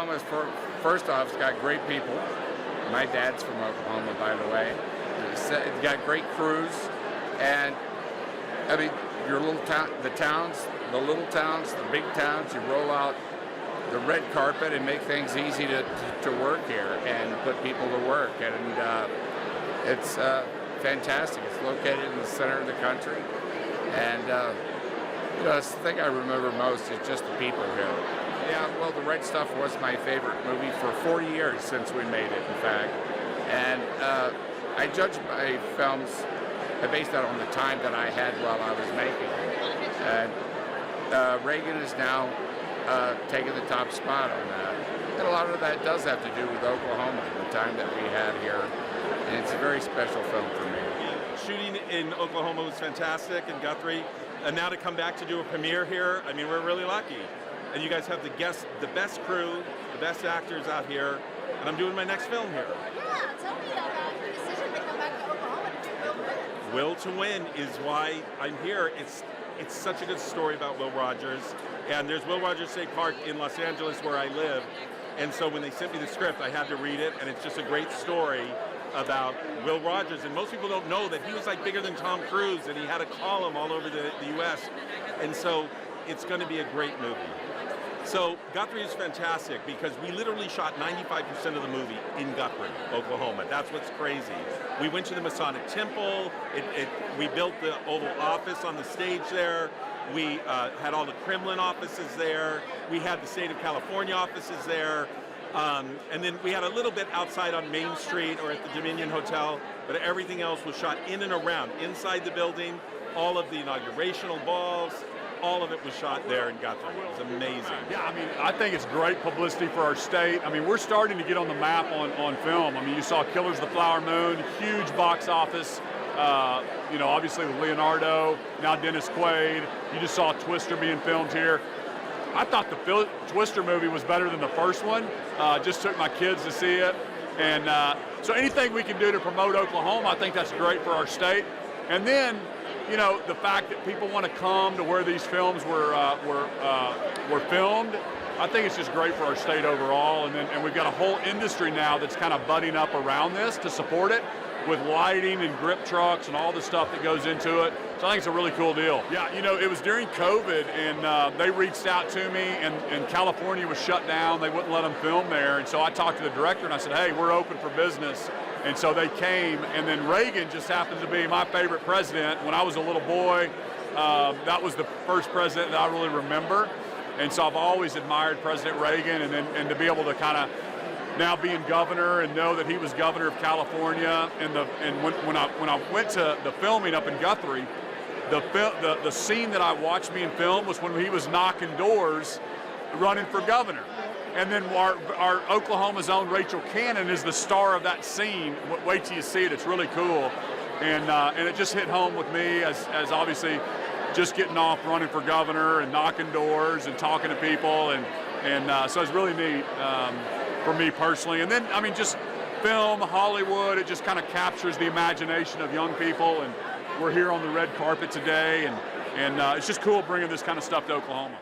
Oklahoma, first off, it's got great people. My dad's from Oklahoma, by the way. It's got great crews, and I mean, your little town, the little towns, the big towns. You roll out the red carpet and make things easy to work here and put people to work, and it's fantastic. It's located in the center of the country, and you know, that's the thing I remember most is just the people here. Yeah, well, The Red Stuff was my favorite movie for 40 years since we made it, in fact. And I judge my films, I based that on the time that I had while I was making them. And Reagan is now taking the top spot on that. And a lot of that does have to do with Oklahoma, the time that we had here. And it's a very special film for me. Shooting in Oklahoma was fantastic, in Guthrie. And now to come back to do a premiere here, I mean, we're really lucky. And you guys have the best crew, the best actors out here, and I'm doing my next film here. Yeah, tell me about your decision to come back to Oklahoma to do Will to Win. Will to Win is why I'm here. It's such a good story about Will Rogers, and there's Will Rogers State Park in Los Angeles where I live, and so when they sent me the script, I had to read it, and it's just a great story about Will Rogers, and most people don't know that he was like bigger than Tom Cruise, and he had a column all over the U.S., and so it's going to be a great movie. So Guthrie is fantastic because we literally shot 95% of the movie in Guthrie, Oklahoma. That's what's crazy. We went to the Masonic Temple. We built the Oval Office on the stage there. We had all the Kremlin offices there. We had the state of California offices there. And then we had a little bit outside on Main Street or at the Dominion Hotel, but everything else was shot in and around, inside the building, all of the inaugurational balls, all of it was shot there in Guthrie. It was amazing. Yeah, I mean, I think it's great publicity for our state. I mean, we're starting to get on the map on film. I mean, you saw Killers of the Flower Moon, huge box office, you know, obviously with Leonardo, now Dennis Quaid. You just saw Twister being filmed here. I thought the Twister movie was better than the first one. Just took my kids to see it. And so anything we can do to promote Oklahoma, I think that's great for our state. And then, you know, the fact that people want to come to where these films were filmed, I think it's just great for our state overall. And we've got a whole industry now that's kind of budding up around this to support it, with lighting and grip trucks and all the stuff that goes into it. So I think it's a really cool deal. Yeah, you know, it was during COVID, and they reached out to me, and California was shut down. They wouldn't let them film there. And so I talked to the director, and I said, hey, we're open for business. And so they came, and then Reagan just happened to be my favorite president. When I was a little boy, that was the first president that I really remember. And so I've always admired President Reagan, and to be able to kind of now being governor and know that he was governor of California, and when I went to the filming up in Guthrie, the scene that I watched being filmed was when he was knocking doors, running for governor. And then our Oklahoma's own Rachel Cannon is the star of that scene. Wait till you see it; it's really cool, and it just hit home with me as obviously just getting off running for governor and knocking doors and talking to people, and so it's really neat. For me personally, and then I mean, just film, Hollywood, it just kind of captures the imagination of young people, and we're here on the red carpet today, and it's just cool bringing this kind of stuff to Oklahoma.